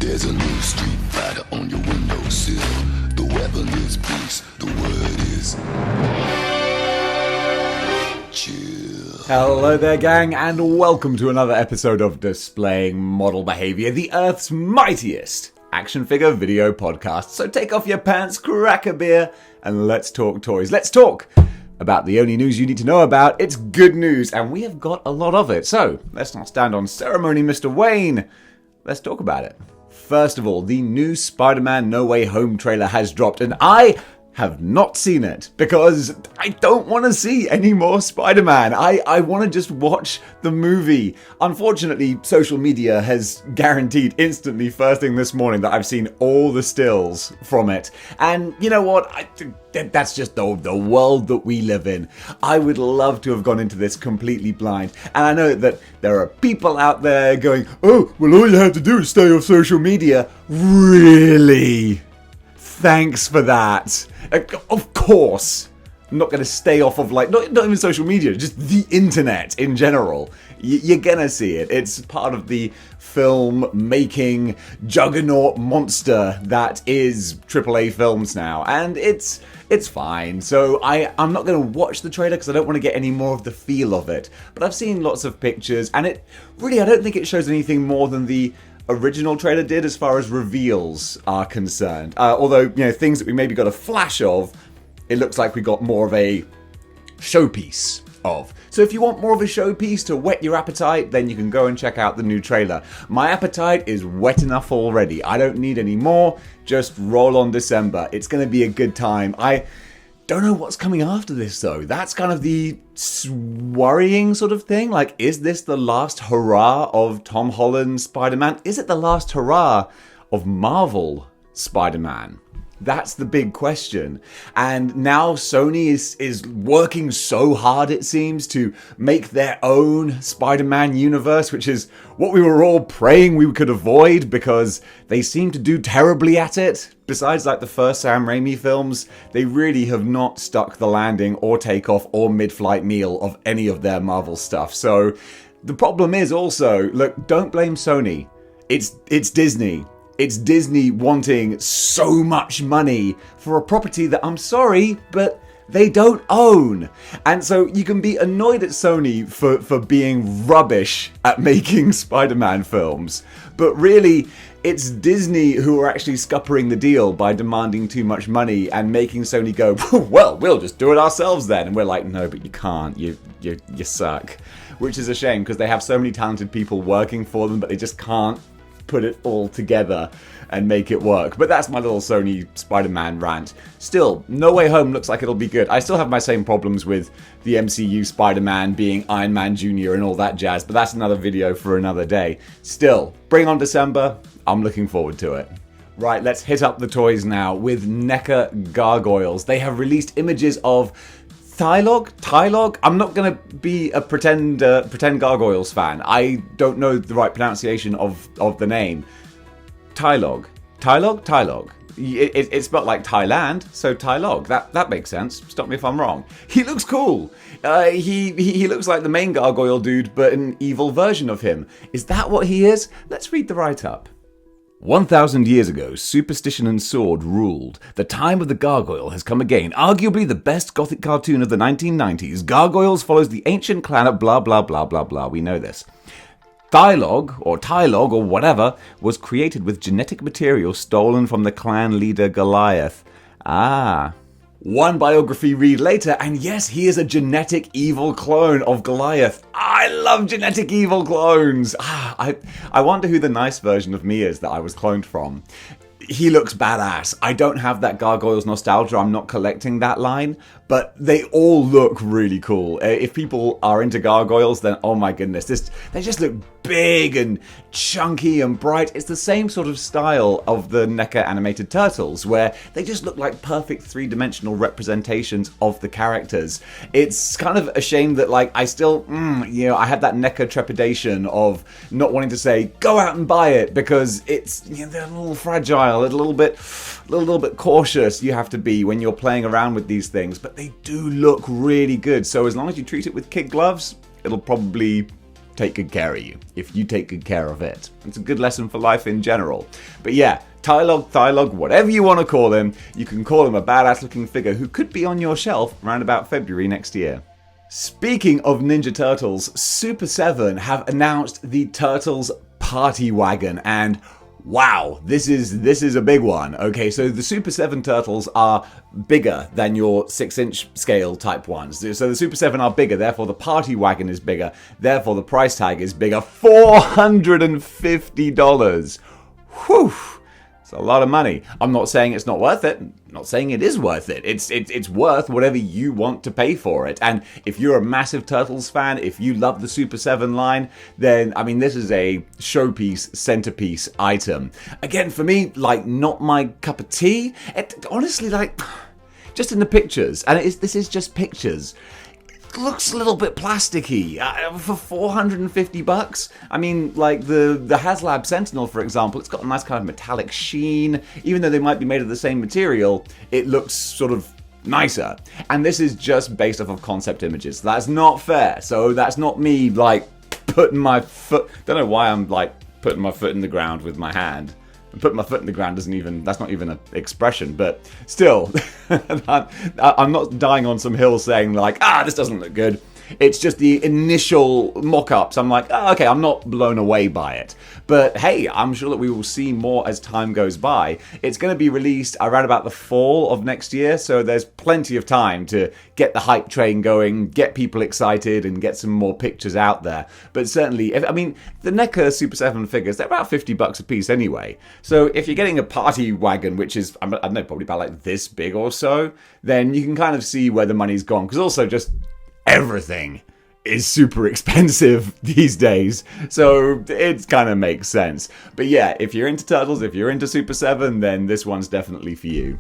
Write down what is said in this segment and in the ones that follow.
There's a new street fighter on your windowsill. The weapon is peace, the word is chill. Hello there, gang, and welcome to another episode of Displaying Model Behaviour, the Earth's mightiest action figure video podcast. So take off your pants, crack a beer, and let's talk toys. Let's talk about the only news you need to know about. It's good news, and we have got a lot of it. So let's not stand on ceremony, Mr. Wayne. Let's talk about it. First of all, the new Spider-Man No Way Home trailer has dropped, and I have not seen it because I don't want to see any more Spider-Man. I want to just watch the movie. Unfortunately, social media has guaranteed instantly first thing this morning that I've seen all the stills from it. And you know what? That's just the world that we live in. I would love to have gone into this completely blind. And I know that there are people out there going, oh, well, all you have to do is stay off social media. Really? Thanks for that. Of course. I'm not going to stay off of, not even social media, just the internet in general. You're going to see it. It's part of the film-making juggernaut monster that is AAA films now. And it's fine. So I'm not going to watch the trailer because I don't want to get any more of the feel of it. But I've seen lots of pictures, and I don't think it shows anything more than the original trailer did as far as reveals are concerned. Although, things that we maybe got a flash of, it looks like we got more of a showpiece of. So if you want more of a showpiece to whet your appetite, then you can go and check out the new trailer. My appetite is wet enough already. I don't need any more. Just roll on December. It's going to be a good time. I don't know what's coming after this, though. That's kind of the worrying sort of thing. Is this the last hurrah of Tom Holland's Spider-Man? Is it the last hurrah of Marvel Spider-Man? That's the big question. And now Sony is working so hard, it seems, to make their own Spider-Man universe, which is what we were all praying we could avoid because they seem to do terribly at it. Besides the first Sam Raimi films, they really have not stuck the landing or takeoff or mid-flight meal of any of their Marvel stuff. So the problem is also, look, don't blame Sony. It's Disney. It's Disney wanting so much money for a property that, I'm sorry, but they don't own. And so you can be annoyed at Sony for being rubbish at making Spider-Man films. But really, it's Disney who are actually scuppering the deal by demanding too much money and making Sony go, well, we'll just do it ourselves then. And we're like, no, but you can't. You suck. Which is a shame because they have so many talented people working for them, but they just can't put it all together and make it work. But that's my little Sony Spider-Man rant. Still, No Way Home looks like it'll be good. I still have my same problems with the MCU Spider-Man being Iron Man Jr. and all that jazz, but that's another video for another day. Still, bring on December. I'm looking forward to it. Right, let's hit up the toys now with NECA Gargoyles. They have released images of Tylog? I'm not going to be a pretend Gargoyles fan. I don't know the right pronunciation of the name. Tylog. It's spelled like Thailand, so Tylog. That makes sense. Stop me if I'm wrong. He looks cool. He looks like the main gargoyle dude, but an evil version of him. Is that what he is? Let's read the write-up. 1,000 years ago, superstition and sword ruled. The time of the gargoyle has come again. Arguably the best gothic cartoon of the 1990s, Gargoyles follows the ancient clan of blah blah blah blah blah. We know this. Tylog or whatever was created with genetic material stolen from the clan leader Goliath. One biography read later, and yes, he is a genetic evil clone of Goliath. I love genetic evil clones. I wonder who the nice version of me is that I was cloned from. He looks badass. I don't have that Gargoyles nostalgia. I'm not collecting that line, but they all look really cool. If people are into Gargoyles, then oh my goodness, they just look big and chunky and bright. It's the same sort of style of the NECA animated turtles, where they just look like perfect three-dimensional representations of the characters. It's kind of a shame that I still, I had that NECA trepidation of not wanting to say, go out and buy it, because it's, they're a little fragile, a little bit cautious you have to be when you're playing around with these things, but they do look really good. So as long as you treat it with kid gloves, it'll probably take good care of you, if you take good care of it. It's a good lesson for life in general. But yeah, Thylaug, whatever you want to call him, you can call him a badass looking figure who could be on your shelf around about February next year. Speaking of Ninja Turtles, Super 7 have announced the Turtles Party Wagon, and wow, this is a big one. Okay, so the Super 7 Turtles are bigger than your 6-inch scale type ones. So the Super 7 are bigger, therefore the Party Wagon is bigger, therefore the price tag is bigger. $450. Whew. It's a lot of money. I'm not saying it's not worth it. I'm not saying it is worth it. It's worth whatever you want to pay for it. And if you're a massive Turtles fan, if you love the Super 7 line, then, I mean, this is a showpiece, centerpiece item. Again, for me, like, not my cup of tea. Honestly, like, just in the pictures, and this is just pictures, looks a little bit plasticky for $450. I mean, like the HasLab Sentinel, for example, it's got a nice kind of metallic sheen. Even though they might be made of the same material, it looks sort of nicer. And this is just based off of concept images. That's not fair. So that's not me like putting my foot. Don't know why I'm like putting my foot in the ground with my hand. Putting my foot in the ground that's not even an expression, but still, I'm not dying on some hill saying like, this doesn't look good. It's just the initial mock-ups. I'm like, okay, I'm not blown away by it. But hey, I'm sure that we will see more as time goes by. It's going to be released around about the fall of next year, so there's plenty of time to get the hype train going, get people excited, and get some more pictures out there. But certainly, the NECA Super 7 figures, they're about $50 a piece anyway. So if you're getting a party wagon, which is, I don't know, probably about like this big or so, then you can kind of see where the money's gone. Because also just everything is super expensive these days, so it kind of makes sense. But yeah, if you're into Turtles, if you're into Super 7, then this one's definitely for you.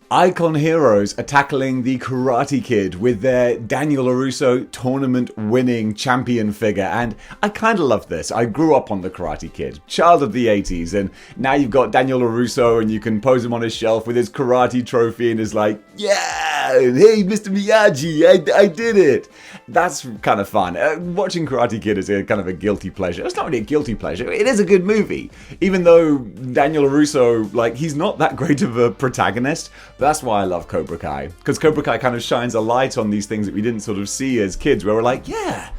Icon Heroes are tackling the Karate Kid with their Daniel LaRusso tournament-winning champion figure, and I kind of love this. I grew up on the Karate Kid, child of the 80s, and now you've got Daniel LaRusso and you can pose him on his shelf with his karate trophy and is like, yeah, hey, Mr. Miyagi, I did it. That's kind of fun. Watching Karate Kid is a kind of a guilty pleasure. It's not really a guilty pleasure. It is a good movie, even though Daniel LaRusso, like, he's not that great of a protagonist. That's why I love Cobra Kai, because Cobra Kai kind of shines a light on these things that we didn't sort of see as kids, where we're like, yeah,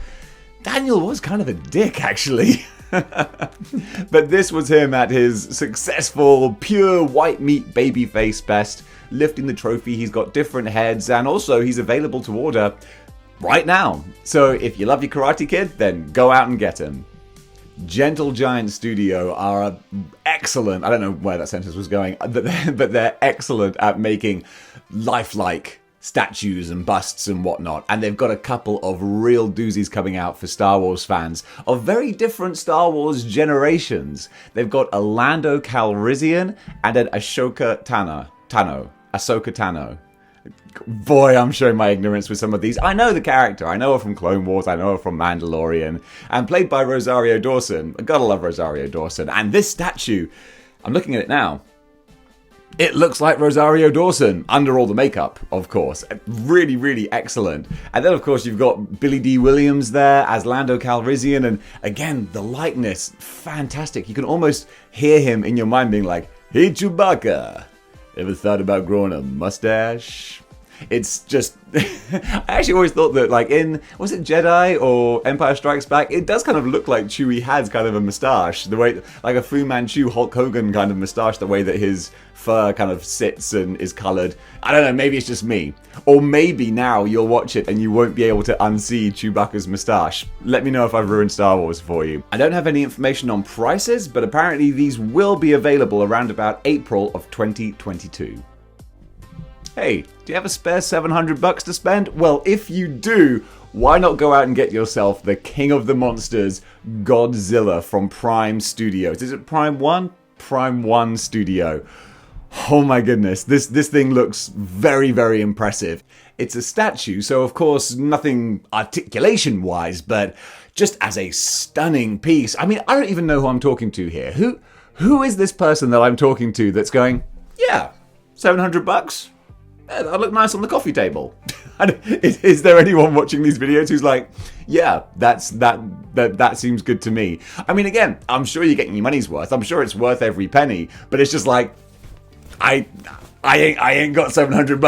Daniel was kind of a dick, actually. But this was him at his successful, pure white meat babyface best, lifting the trophy. He's got different heads, and also he's available to order right now. So if you love your Karate Kid, then go out and get him. Gentle Giant Studio are excellent, I don't know where that sentence was going, but they're excellent at making lifelike statues and busts and whatnot. And they've got a couple of real doozies coming out for Star Wars fans of very different Star Wars generations. They've got a Lando Calrissian and an Ahsoka Tano. Boy, I'm showing my ignorance with some of these. I know the character. I know her from Clone Wars. I know her from Mandalorian. And played by Rosario Dawson. I gotta love Rosario Dawson. And this statue, I'm looking at it now. It looks like Rosario Dawson, under all the makeup, of course. Really, really excellent. And then, of course, you've got Billy D. Williams there as Lando Calrissian. And again, the likeness, fantastic. You can almost hear him in your mind being like, hey, Chewbacca, ever thought about growing a mustache? It's just, I actually always thought that, like, was it Jedi or Empire Strikes Back? It does kind of look like Chewie has kind of a moustache, the way, like a Fu Manchu, Hulk Hogan kind of moustache, the way that his fur kind of sits and is coloured. I don't know, maybe it's just me. Or maybe now you'll watch it and you won't be able to unsee Chewbacca's moustache. Let me know if I've ruined Star Wars for you. I don't have any information on prices, but apparently these will be available around about April of 2022. Hey, do you have a spare $700 to spend? Well, if you do, why not go out and get yourself the King of the Monsters, Godzilla from Prime Studios. Is it Prime 1? Prime 1 Studio. Oh my goodness, this thing looks very, very impressive. It's a statue, so of course nothing articulation-wise, but just as a stunning piece. I mean, I don't even know who I'm talking to here. Who is this person that I'm talking to that's going, yeah, $700? that'll look nice on the coffee table. Is there anyone watching these videos who's like, yeah, that seems good to me? I mean, again, I'm sure you're getting your money's worth. I'm sure it's worth every penny, but it's just like, I ain't got $700,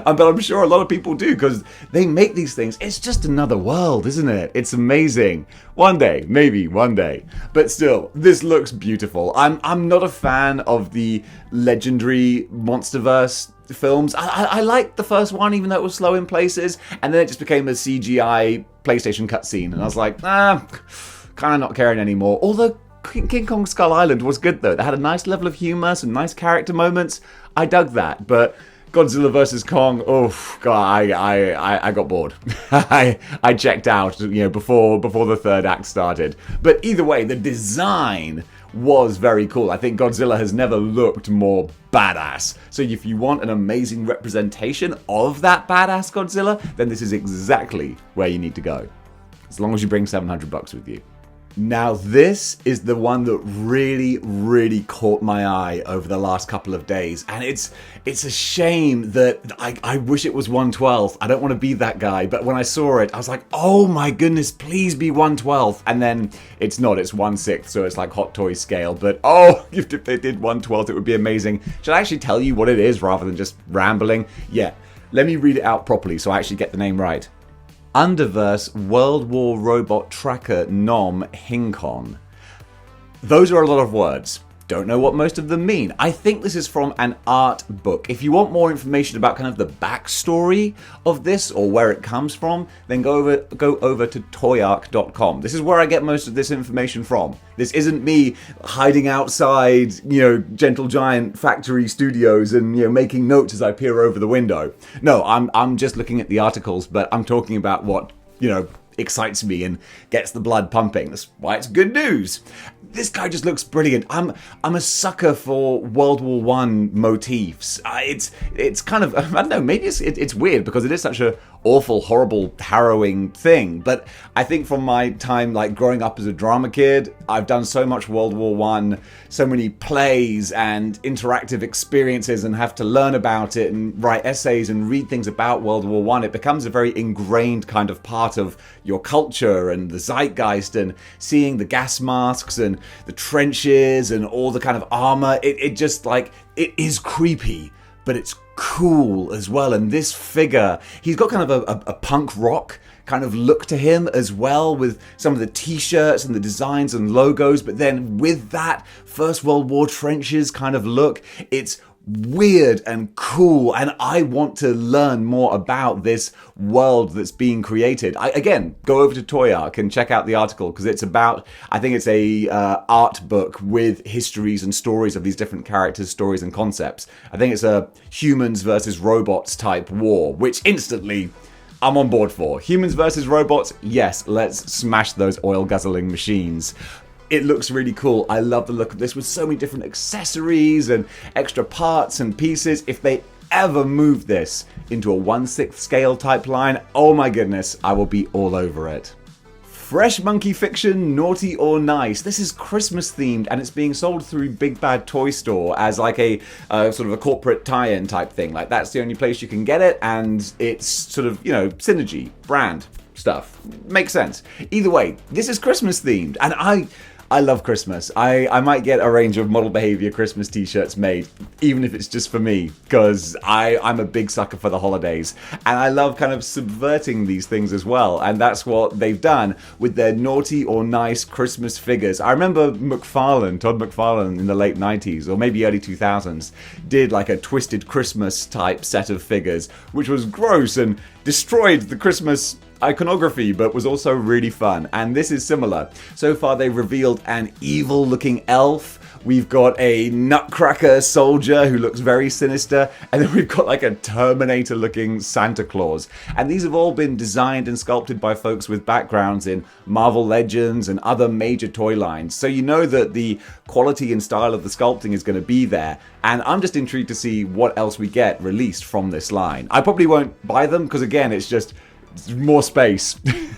but I'm sure a lot of people do because they make these things. It's just another world, isn't it? It's amazing. One day, maybe one day, but still, this looks beautiful. I'm not a fan of the legendary MonsterVerse films. I liked the first one, even though it was slow in places, and then it just became a CGI PlayStation cutscene, and I was like, kind of not caring anymore. Although King Kong Skull Island was good though. They had a nice level of humor, some nice character moments. I dug that, but Godzilla vs Kong, oh god, I got bored. I checked out, before the third act started. But either way, the design was very cool. I think Godzilla has never looked more badass. So if you want an amazing representation of that badass Godzilla, then this is exactly where you need to go. As long as you bring $700 with you. Now this is the one that really, really caught my eye over the last couple of days, and it's a shame that I wish it was 1/12. I don't want to be that guy, but when I saw it, I was like, oh my goodness, please be 1/12. And then it's not, it's 1/6, so it's like Hot Toys scale, but oh, if they did 1/12, it would be amazing. Should I actually tell you what it is rather than just rambling? Yeah, let me read it out properly so I actually get the name right. Underverse World War Robot Tracker Nom Hinkon. Those are a lot of words. Don't know what most of them mean. I think this is from an art book. If you want more information about kind of the backstory of this or where it comes from, then go over to toyark.com. This is where I get most of this information from. This isn't me hiding outside, Gentle Giant factory studios and making notes as I peer over the window. No, I'm just looking at the articles, but I'm talking about what, excites me and gets the blood pumping. That's why it's good news. This guy just looks brilliant. I'm a sucker for World War One motifs. It's kind of, I don't know, maybe it's weird because it is such a awful, horrible, harrowing thing. But I think from my time like growing up as a drama kid, I've done so much World War One, so many plays and interactive experiences, and have to learn about it and write essays and read things about World War One. It becomes a very ingrained kind of part of your culture and the zeitgeist, and seeing the gas masks and the trenches and all the kind of armor, it just like, it is creepy, but it's cool as well. And this figure, he's got kind of a punk rock kind of look to him as well, with some of the t-shirts and the designs and logos, but then with that First World War trenches kind of look, it's weird and cool, and I want to learn more about this world that's being created. Again, go over to Toyark and check out the article, because it's about, I think it's a art book with histories and stories of these different characters, stories and concepts. I think it's a humans versus robots type war, which instantly I'm on board for. Humans versus robots, yes, let's smash those oil guzzling machines. It looks really cool. I love the look of this with so many different accessories and extra parts and pieces. If they ever move this into a 1/6 scale type line, oh my goodness, I will be all over it. Fresh Monkey Fiction, Naughty or Nice. This is Christmas themed, and it's being sold through Big Bad Toy Store as like a sort of a corporate tie-in type thing. Like that's the only place you can get it, and it's sort of, synergy, brand stuff. Makes sense. Either way, this is Christmas themed, and I love Christmas. I might get a range of Model Behaviour Christmas t-shirts made, even if it's just for me, because I'm a big sucker for the holidays. And I love kind of subverting these things as well. And that's what they've done with their Naughty or Nice Christmas figures. I remember Todd McFarlane in the late 90s, or maybe early 2000s, did like a Twisted Christmas type set of figures, which was gross and destroyed the Christmas iconography, but was also really fun. And this is similar. So far they've revealed an evil looking elf, we've got a nutcracker soldier who looks very sinister, and then we've got like a Terminator looking Santa Claus. And these have all been designed and sculpted by folks with backgrounds in Marvel Legends and other major toy lines, so you know that the quality and style of the sculpting is going to be there. And I'm just intrigued to see what else we get released from this line. I probably won't buy them because again, it's just more space.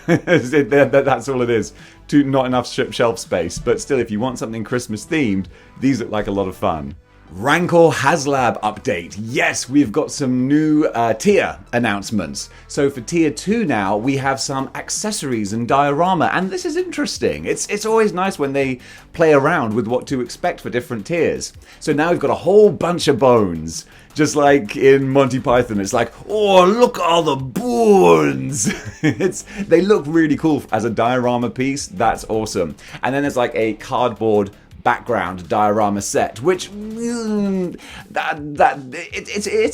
That's all it is. Not enough shelf space. But still, if you want something Christmas themed, these look like a lot of fun. Rancor HasLab update. Yes, we've got some new tier announcements. So for tier 2 now, we have some accessories and diorama, and this is interesting. It's always nice when they play around with what to expect for different tiers. So now we've got a whole bunch of bones. Just like in Monty Python, it's like, oh, look at all the bones. They look really cool as a diorama piece. That's awesome. And then there's like a cardboard background diorama set, which it's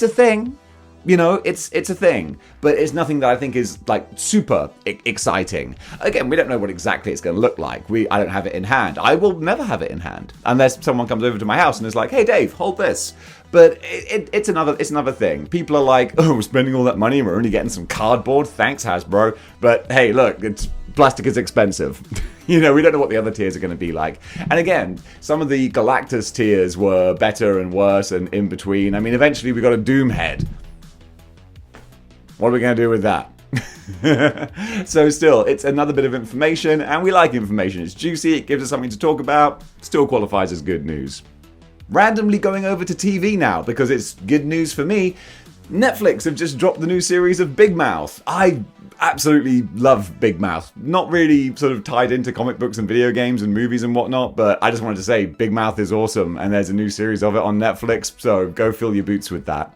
a thing, you know, it's a thing, but it's nothing that I think is like super exciting. Again, we don't know what exactly it's going to look like. I don't have it in hand. I will never have it in hand unless someone comes over to my house and is like, hey Dave, hold this. But it's another thing. People are like, oh, we're spending all that money and we're only getting some cardboard. Thanks, Hasbro. But hey, look, plastic is expensive. You know, we don't know what the other tiers are going to be like. And again, some of the Galactus tiers were better and worse and in between. I mean, eventually we got a Doom head. What are we going to do with that? So still, it's another bit of information, and we like information. It's juicy, it gives us something to talk about, still qualifies as good news. Randomly going over to TV now, because it's good news for me. Netflix have just dropped the new series of Big Mouth. I absolutely love Big Mouth. Not really sort of tied into comic books and video games and movies and whatnot, but I just wanted to say Big Mouth is awesome, and there's a new series of it on Netflix, so go fill your boots with that.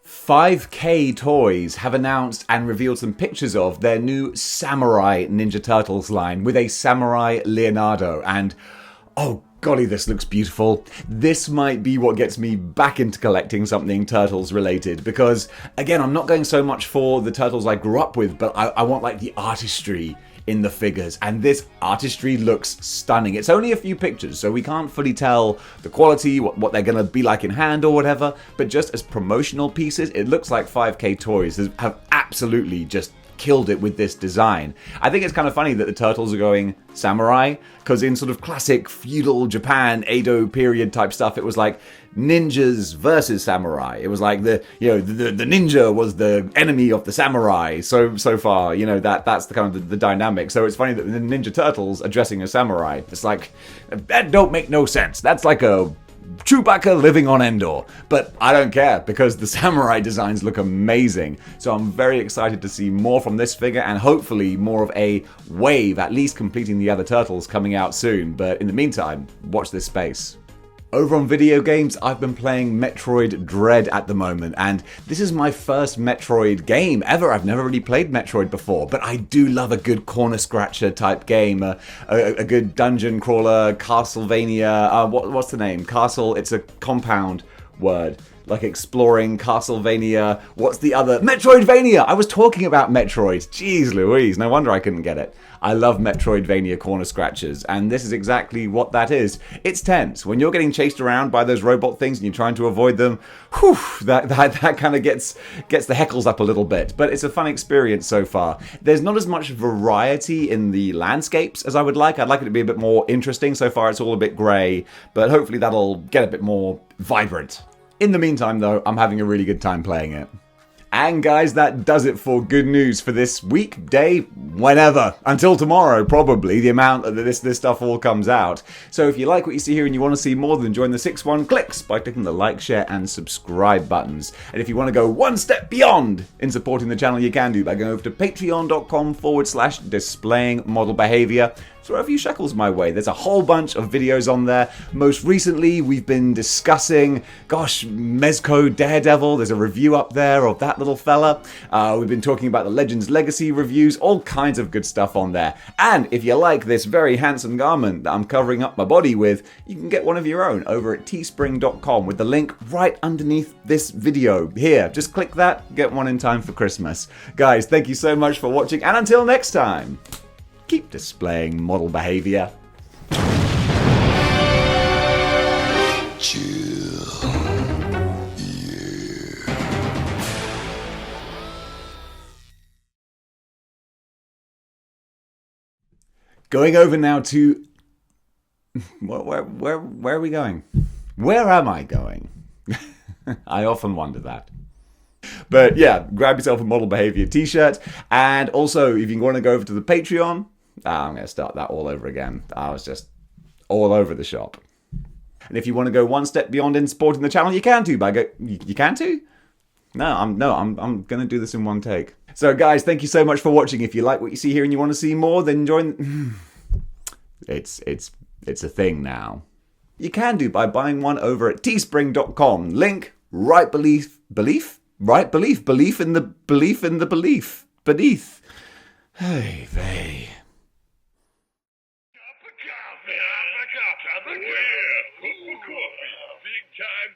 5K Toys have announced and revealed some pictures of their new Samurai Ninja Turtles line with a Samurai Leonardo, and oh golly, this looks beautiful. This might be what gets me back into collecting something Turtles related, because again, I'm not going so much for the Turtles I grew up with, but I want like the artistry in the figures, and this artistry looks stunning. It's only a few pictures, so we can't fully tell the quality, what they're going to be like in hand or whatever, but just as promotional pieces, it looks like 5K Toys have absolutely just killed it with this design. I think it's kind of funny that the Turtles are going samurai, because in sort of classic feudal Japan, Edo period type stuff, it was like ninjas versus samurai. It was like the ninja was the enemy of the samurai. So far, you know, that's the kind of the dynamic. So it's funny that the Ninja Turtles are dressing as samurai. It's like, that don't make no sense. That's like a Chewbacca living on Endor, but I don't care because the samurai designs look amazing. So I'm very excited to see more from this figure, and hopefully more of a wave, at least completing the other Turtles, coming out soon. But in the meantime, watch this space. Over on video games, I've been playing Metroid Dread at the moment, and this is my first Metroid game ever. I've never really played Metroid before, but I do love a good corner scratcher type game, a good dungeon crawler, Castlevania, what's the name? Castle, it's a compound word. Like exploring Castlevania, what's the other? Metroidvania! I was talking about Metroid. Jeez Louise, no wonder I couldn't get it. I love Metroidvania corner scratchers, and this is exactly what that is. It's tense. When you're getting chased around by those robot things and you're trying to avoid them, whew, that kind of gets the heckles up a little bit, but it's a fun experience so far. There's not as much variety in the landscapes as I would like. I'd like it to be a bit more interesting. So far it's all a bit grey, but hopefully that'll get a bit more vibrant. In the meantime, though, I'm having a really good time playing it. And guys, that does it for good news for this week, day, whenever. Until tomorrow, probably, the amount that this stuff all comes out. So if you like what you see here and you want to see more, then join the 6-1 clicks by clicking the like, share, and subscribe buttons. And if you want to go one step beyond in supporting the channel, you can do by going over to patreon.com/displaying model behavior. Throw a few shekels my way. There's a whole bunch of videos on there. Most recently, we've been discussing, Mezco Daredevil. There's a review up there of that little fella. We've been talking about the Legends Legacy reviews, all kinds of good stuff on there. And if you like this very handsome garment that I'm covering up my body with, you can get one of your own over at teespring.com with the link right underneath this video. Here, just click that, get one in time for Christmas. Guys, thank you so much for watching, and until next time, keep displaying model behavior. Chill. Yeah. Going over now to... Where are we going? Where am I going? I often wonder that. But yeah, grab yourself a model behavior t-shirt. And also, if you want to go over to the Patreon, I'm going to start that all over again. I was just all over the shop. And if you want to go one step beyond in supporting the channel, you can too. You can too? No, I'm going to do this in one take. So guys, thank you so much for watching. If you like what you see here and you want to see more, then join. It's a thing now. You can do by buying one over at teespring.com. Link right belief beneath. Hey, vey. Cup of coffee. Big time.